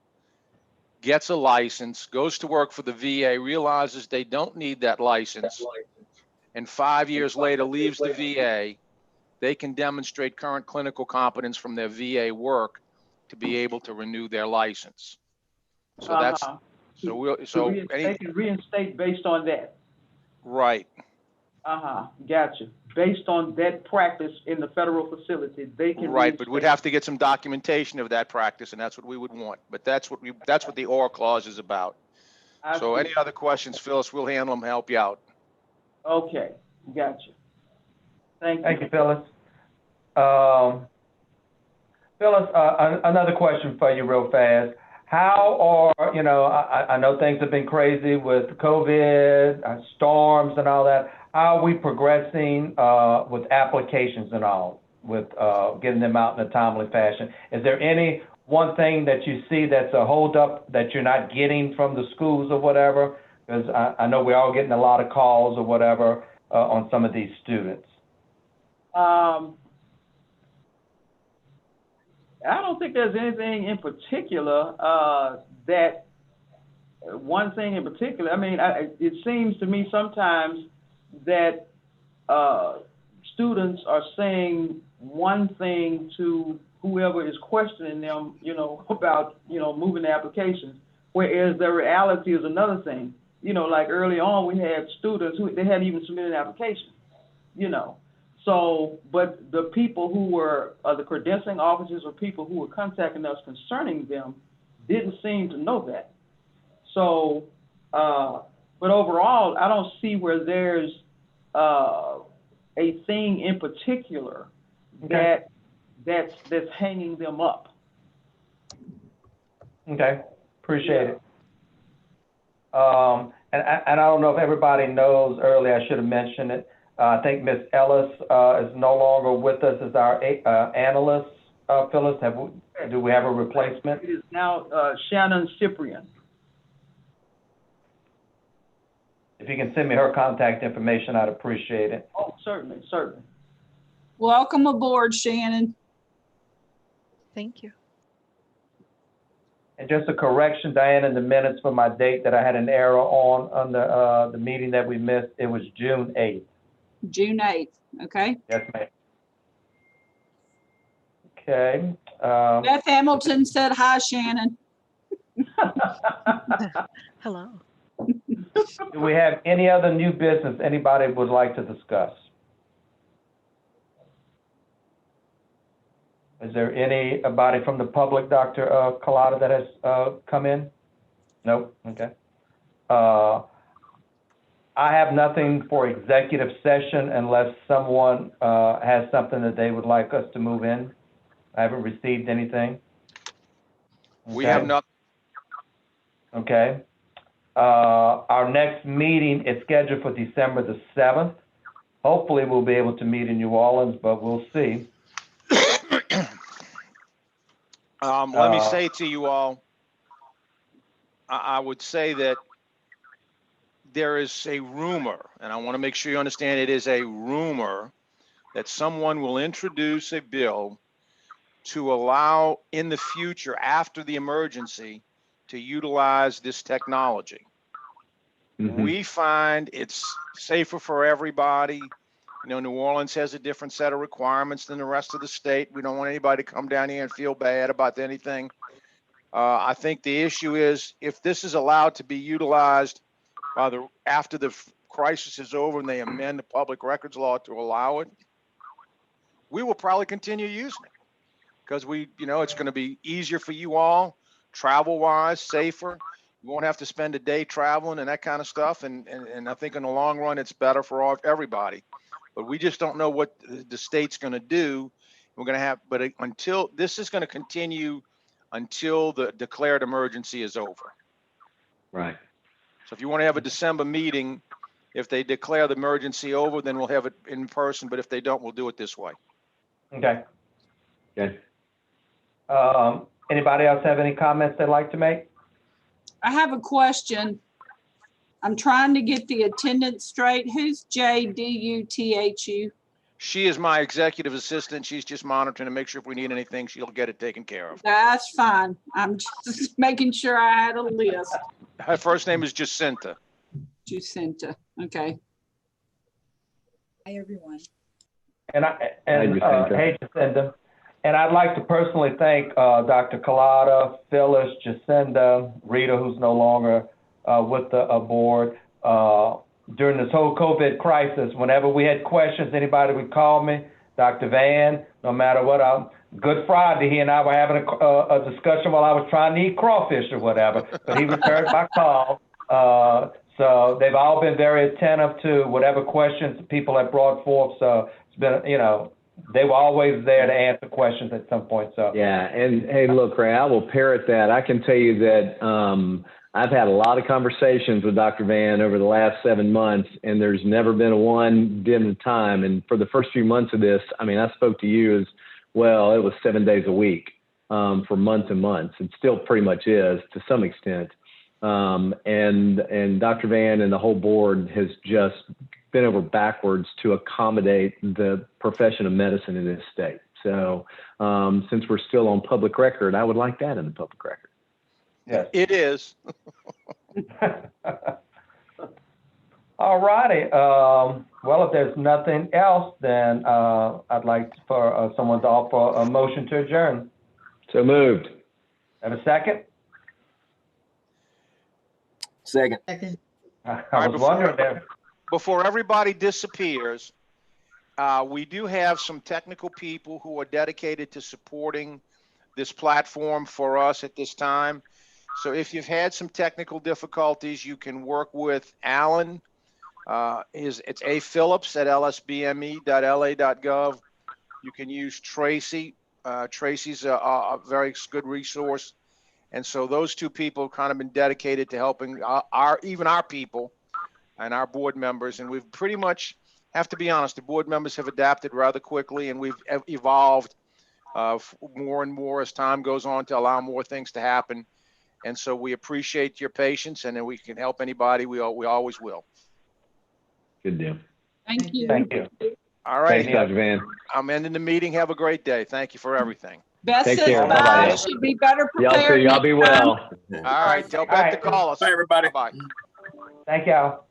gets a license, goes to work for the VA, realizes they don't need that license, and 5 years later leaves the VA, they can demonstrate current clinical competence from their VA work to be able to renew their license. So that's, they can reinstate based on that. Right. Gotcha. Based on that practice in the federal facility, they can. Right, but we'd have to get some documentation of that practice, and that's what we would want. But that's what the OR clause is about. So see. any other questions, Phyllis, we'll handle them, help you out. Okay, gotcha. Thank you. Thank you, Phyllis. Phyllis, another question for you real fast. How are, I know things have been crazy with COVID, storms and all that. How are we progressing with applications and all, with getting them out in a timely fashion? Is there any one thing that you see that's a holdup that you're not getting from the schools or whatever? Because I know we're all getting a lot of calls or whatever on some of these students. I don't think there's anything in particular that one thing in particular. I mean, it seems to me sometimes that students are saying one thing to whoever is questioning them, about, moving the applications, whereas the reality is another thing. Like early on, we had students who they hadn't even submitted an application, So, but the people who were, the credentialing officers or people who were contacting us concerning them didn't seem to know that. So, but overall, I don't see where there's a thing in particular that's hanging them up. Okay, appreciate it. And I don't know if everybody knows, earlier I should have mentioned it. I think Ms. Ellis is no longer with us as our analyst. Phyllis, do we have a replacement? It is now Shannon Cyprian. If you can send me her contact information, I'd appreciate it. Oh, certainly, certainly. Welcome aboard, Shannon. Thank you. And just a correction, Diane, in the minutes for my date that I had an error on the meeting that we missed, it was June 8th. June 8th, okay? Yes, ma'am. Okay. Beth Hamilton said hi, Shannon. Hello. Do we have any other new business anybody would like to discuss? Is there anybody from the public, Dr. Collada, that has come in? Nope, okay. I have nothing for executive session unless someone has something that they would like us to move in. I haven't received anything. Okay. We have not. Okay. Our next meeting is scheduled for December the 7th. Hopefully we'll be able to meet in New Orleans, but we'll see. Let me say to you all, I would say that there is a rumor, and I want to make sure you understand it is a rumor, that someone will introduce a bill to allow in the future, after the emergency, to utilize this technology. Mm-hmm. We find it's safer for everybody. New Orleans has a different set of requirements than the rest of the state. We don't want anybody to come down here and feel bad about anything. I think the issue is if this is allowed to be utilized after the crisis is over and they amend the public records law to allow it, we will probably continue using it because it's going to be easier for you all, travel-wise, safer. You won't have to spend a day traveling and that kind of stuff. And I think in the long run, it's better for everybody. But we just don't know what the state's going to do. We're going to have, but until this is going to continue until the declared emergency is over. Right. So if you want to have a December meeting, if they declare the emergency over, then we'll have it in person. But if they don't, we'll do it this way. Okay. Good. Anybody else have any comments they'd like to make? I have a question. I'm trying to get the attendance straight. Who's JDUTHU? She is my executive assistant. She's just monitoring to make sure if we need anything, she'll get it taken care of. That's fine. I'm just making sure I had a list. Her first name is Jacinta. Jacinta. Okay. Hi, everyone. Hey, Jacinta. And I'd like to personally thank Dr. Collada, Phyllis, Jacinta, Rita, who's no longer with the board. During this whole COVID crisis, whenever we had questions, anybody would call me, Dr. Van, no matter what. Good Friday, he and I were having a discussion while I was trying to eat crawfish or whatever, but he returned my call. So they've all been very attentive to whatever questions people have brought forth. So it's been, they were always there to answer questions at some point. So Yeah, and hey, look, Ray, I will parrot that. I can tell you that I've had a lot of conversations with Dr. Van over the last 7 months, and there's never been a one dim of time. And for the first few months of this, I mean, I spoke to you as well. It was 7 days a week for months and months. It still pretty much is to some extent. And Dr. Van and the whole board has just been over backwards to accommodate the profession of medicine in this state. So since we're still on public record, I would like that in the public record. yes. It is. All righty. Well, if there's nothing else, then I'd like for someone to offer a motion to adjourn. So moved. Have a second? Second. Second. I was wondering there. Before everybody disappears, we do have some technical people who are dedicated to supporting this platform for us at this time. So if you've had some technical difficulties, you can work with Alan. It's A. Phillips at lsbme.la.gov. You can use Tracy. Tracy's a very good resource. And so those two people have kind of been dedicated to helping even our people and our board members. And we've pretty much, have to be honest, the board members have adapted rather quickly, and we've evolved more and more as time goes on to allow more things to happen. And so we appreciate your patience, and then we can help anybody. We always will. Good deal. Thank you. Thank you. All right. Thanks, Dr. Van. I'm ending the meeting. Have a great day. Thank you for everything. Beth Take says care. bye. Bye-bye. Should be better Y'all too. prepared. Y'all be next time. well. All right. Tell Beth to call us. Bye, everybody. Bye. Thank y'all.